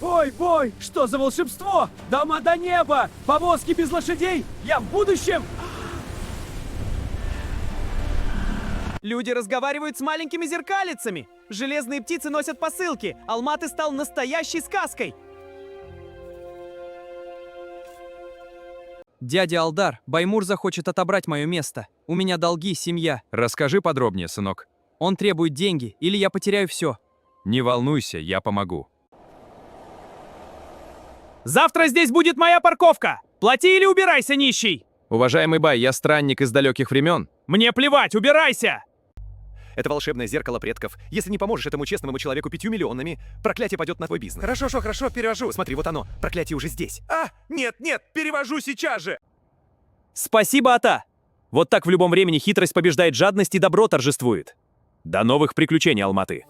Ой, бой, что за волшебство? Дома до неба, повозки без лошадей, я в будущем. Люди разговаривают с маленькими зеркалицами. Железные птицы носят посылки. Алматы стал настоящей сказкой. Дядя Алдар, Баймур захочет отобрать мое место. У меня долги, семья. Расскажи подробнее, сынок. Он требует деньги, или я потеряю все. Не волнуйся, я помогу. Завтра здесь будет моя парковка. Плати или убирайся, нищий. Уважаемый Бай, я странник из далеких времен. Мне плевать, убирайся. Это волшебное зеркало предков. Если не поможешь этому честному человеку 5 миллионами, проклятие пойдет на твой бизнес. Хорошо, перевожу. Смотри, вот оно. Проклятие уже здесь. Нет, перевожу сейчас же. Спасибо, Ата. Вот так в любом времени хитрость побеждает жадность и добро торжествует. До новых приключений, Алматы.